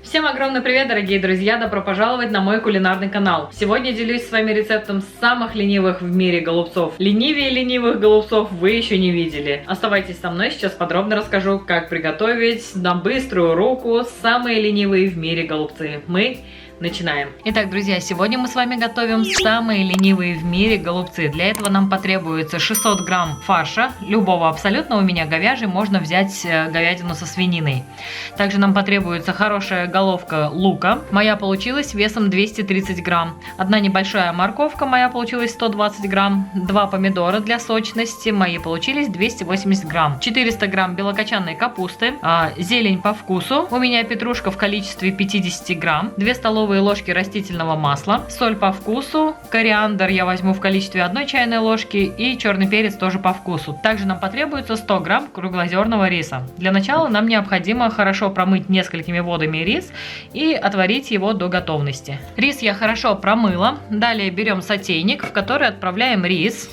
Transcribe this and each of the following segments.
Всем огромный привет, дорогие друзья! Добро пожаловать на мой кулинарный канал. Сегодня делюсь с вами рецептом самых ленивых в мире голубцов. Ленивее ленивых голубцов вы еще не видели. Оставайтесь со мной, сейчас подробно расскажу, как приготовить на быструю руку самые ленивые в мире голубцы. Мы начинаем. Итак, друзья, сегодня мы с вами готовим самые ленивые в мире голубцы. Для этого нам потребуется 600 грамм фарша, любого абсолютно, у меня говяжий, можно взять говядину со свининой. Также нам потребуется хорошая головка лука, моя получилась весом 230 грамм. Одна небольшая морковка, моя получилась 120 грамм. 2 помидора для сочности, мои получились 280 грамм. 400 грамм белокочанной капусты, зелень по вкусу, у меня петрушка в количестве 50 грамм, 2 столовые ложки растительного масла, соль по вкусу, кориандр я возьму в количестве 1 чайной ложки и черный перец тоже по вкусу. Также нам потребуется 100 грамм круглозерного риса. Для начала нам необходимо хорошо промыть несколькими водами рис и отварить его до готовности. Рис я хорошо промыла. Далее берем сотейник, в который отправляем рис.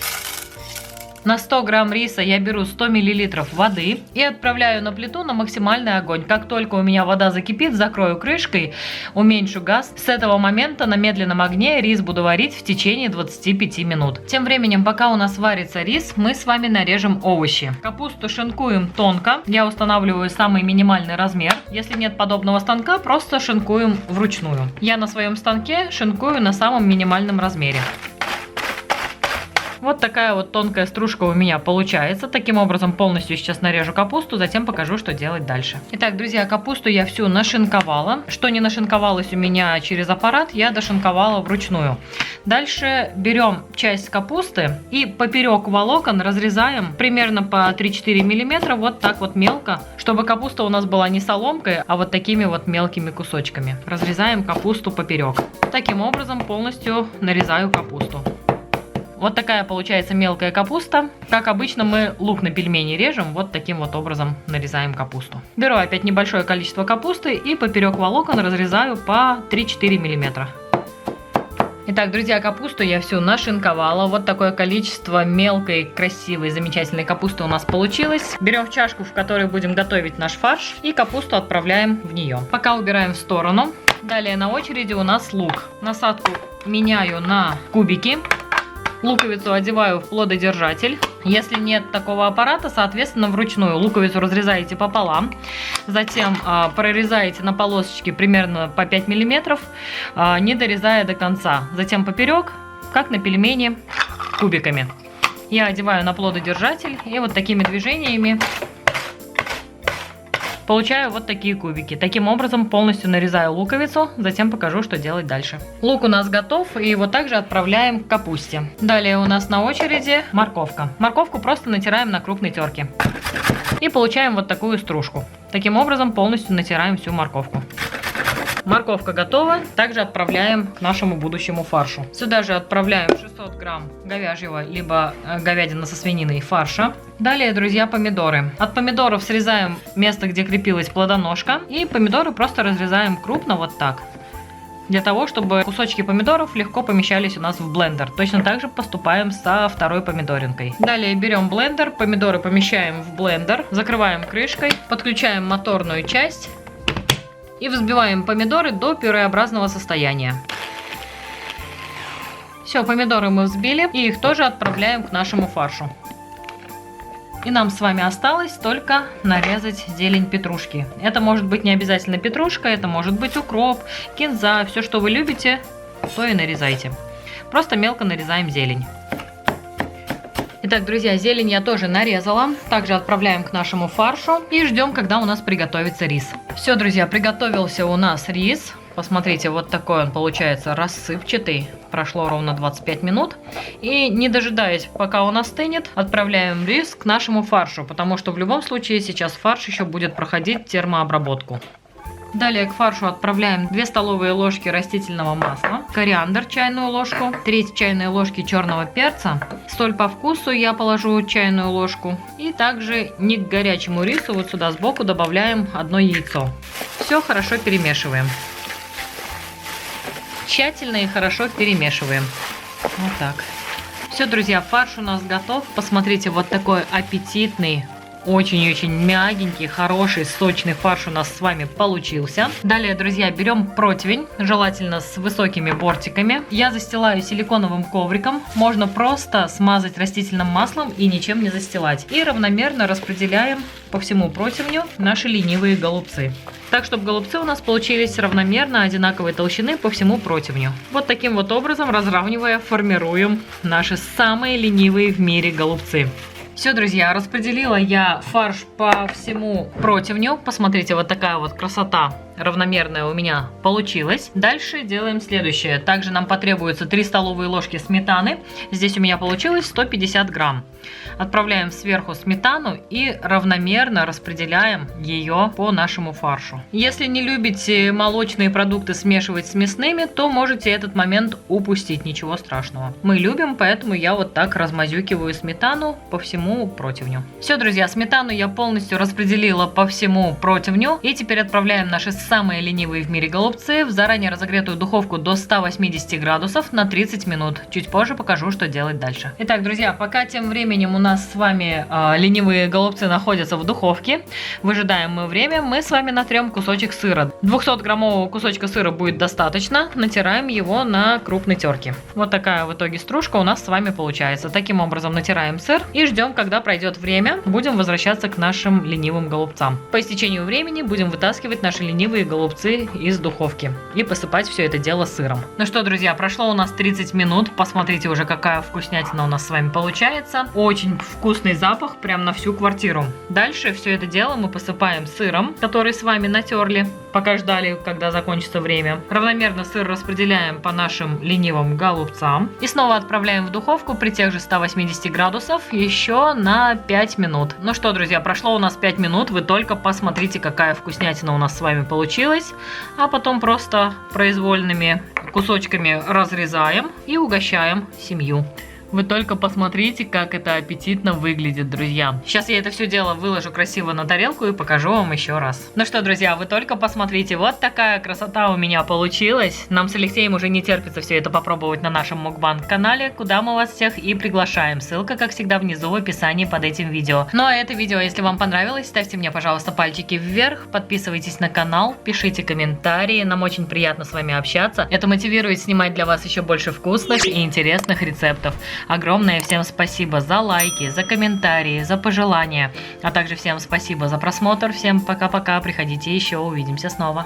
На 100 грамм риса я беру 100 миллилитров воды и отправляю на плиту на максимальный огонь. Как только у меня вода закипит, закрою крышкой, уменьшу газ. С этого момента на медленном огне рис буду варить в течение 25 минут. Тем временем, пока у нас варится рис, мы с вами нарежем овощи. Капусту шинкуем тонко. Я устанавливаю самый минимальный размер. Если нет подобного станка, просто шинкуем вручную. Я на своем станке шинкую на самом минимальном размере. Вот такая вот тонкая стружка у меня получается. Таким образом полностью сейчас нарежу капусту, затем покажу, что делать дальше. Итак, друзья, капусту я всю нашинковала. Что не нашинковалось у меня через аппарат, я дошинковала вручную. Дальше берем часть капусты и поперек волокон разрезаем примерно по 3-4 мм, вот так вот мелко, чтобы капуста у нас была не соломкой, а вот такими вот мелкими кусочками. Разрезаем капусту поперек. Таким образом полностью нарезаю капусту. Вот такая получается мелкая капуста. Как обычно мы лук на пельмени режем, вот таким вот образом нарезаем капусту. Беру опять небольшое количество капусты и поперек волокон разрезаю по 3-4 мм. Итак, друзья, капусту я всю нашинковала. Вот такое количество мелкой, красивой, замечательной капусты у нас получилось. Берем в чашку, в которой будем готовить наш фарш, и капусту отправляем в нее. Пока убираем в сторону. Далее на очереди у нас лук. Насадку меняю на кубики. Луковицу одеваю в плододержатель. Если нет такого аппарата, соответственно, вручную луковицу разрезаете пополам. Затем прорезаете на полосочки примерно по 5 мм, не дорезая до конца. Затем поперек, как на пельмени, кубиками. Я одеваю на плододержатель и вот такими движениями получаю вот такие кубики. Таким образом полностью нарезаю луковицу, затем покажу, что делать дальше. Лук у нас готов, и его также отправляем к капусте. Далее у нас на очереди морковка. Морковку просто натираем на крупной терке. И получаем вот такую стружку. Таким образом полностью натираем всю морковку. Морковка готова, также отправляем к нашему будущему фаршу. Сюда же отправляем 600 грамм говяжьего, либо говядина со свининой фарша. Далее, друзья, помидоры. От помидоров срезаем место, где крепилась плодоножка, и помидоры просто разрезаем крупно вот так. Для того, чтобы кусочки помидоров легко помещались у нас в блендер. Точно так же поступаем со второй помидоринкой. Далее берем блендер, помидоры помещаем в блендер, закрываем крышкой, подключаем моторную часть. И взбиваем помидоры до пюреобразного состояния. Все, помидоры мы взбили, и их тоже отправляем к нашему фаршу. И нам с вами осталось только нарезать зелень петрушки. Это может быть не обязательно петрушка, это может быть укроп, кинза, все, что вы любите, то и нарезайте. Просто мелко нарезаем зелень. Итак, друзья, зелень я тоже нарезала. Также отправляем к нашему фаршу и ждем, когда у нас приготовится рис. Все, друзья, приготовился у нас рис. Посмотрите, вот такой он получается рассыпчатый. Прошло ровно 25 минут. И не дожидаясь, пока он остынет, отправляем рис к нашему фаршу, потому что в любом случае сейчас фарш еще будет проходить термообработку. Далее к фаршу отправляем 2 столовые ложки растительного масла, кориандр чайную ложку, треть чайной ложки черного перца, соль по вкусу я положу чайную ложку. И также не к горячему рису вот сюда сбоку добавляем 1 яйцо. Все хорошо перемешиваем. Тщательно и хорошо перемешиваем. Вот так. Все, друзья, фарш у нас готов. Посмотрите, вот такой аппетитный, Очень-очень мягенький, хороший, сочный фарш у нас с вами получился. Далее, друзья, берем противень, желательно с высокими бортиками. Я застилаю силиконовым ковриком. Можно просто смазать растительным маслом и ничем не застилать. И равномерно распределяем по всему противню наши ленивые голубцы. Так, чтобы голубцы у нас получились равномерно одинаковой толщины по всему противню. Вот таким вот образом, разравнивая, формируем наши самые ленивые в мире голубцы. Все, друзья, распределила я фарш по всему противню. Посмотрите, вот такая вот красота равномерная у меня получилась. Дальше делаем следующее. Также нам потребуется 3 столовые ложки сметаны. Здесь у меня получилось 150 грамм. Отправляем сверху сметану и равномерно распределяем ее по нашему фаршу. Если не любите молочные продукты смешивать с мясными, то можете этот момент упустить, ничего страшного. Мы любим, поэтому я вот так размазюкиваю сметану по всему противню. Все, друзья, сметану я полностью распределила по всему противню. И теперь отправляем наши самые ленивые в мире голубцы в заранее разогретую духовку до 180 градусов на 30 минут. Чуть позже покажу, что делать дальше. Итак, друзья, пока тем временем у нас с вами ленивые голубцы находятся в духовке, выжидаем мы время, мы с вами натрем кусочек сыра. 200-граммового кусочка сыра будет достаточно, натираем его на крупной терке. Вот такая в итоге стружка у нас с вами получается. Таким образом натираем сыр и ждем, когда пройдет время, будем возвращаться к нашим ленивым голубцам. По истечению времени будем вытаскивать наши ленивые голубцы из духовки и посыпать все это дело сыром. Ну что, друзья, прошло у нас 30 минут, посмотрите уже, какая вкуснятина у нас с вами получается. Очень вкусный запах прям на всю квартиру. Дальше все это дело мы посыпаем сыром, который с вами натерли, пока ждали, когда закончится время. Равномерно сыр распределяем по нашим ленивым голубцам и снова отправляем в духовку при тех же 180 градусов еще на 5 минут. Ну что, друзья, прошло у нас 5 минут, вы только посмотрите, какая вкуснятина у нас с вами получилась, а потом просто произвольными кусочками разрезаем и угощаем семью. Вы только посмотрите, как это аппетитно выглядит, друзья. Сейчас я это все дело выложу красиво на тарелку и покажу вам еще раз. Ну что, друзья, вы только посмотрите, вот такая красота у меня получилась. Нам с Алексеем уже не терпится все это попробовать на нашем мукбанг-канале, куда мы вас всех и приглашаем. Ссылка, как всегда, внизу в описании под этим видео. Ну а это видео, если вам понравилось, ставьте мне, пожалуйста, пальчики вверх, подписывайтесь на канал, пишите комментарии, нам очень приятно с вами общаться. Это мотивирует снимать для вас еще больше вкусных и интересных рецептов. Огромное всем спасибо за лайки, за комментарии, за пожелания, а также всем спасибо за просмотр. Всем пока-пока, приходите еще, увидимся снова.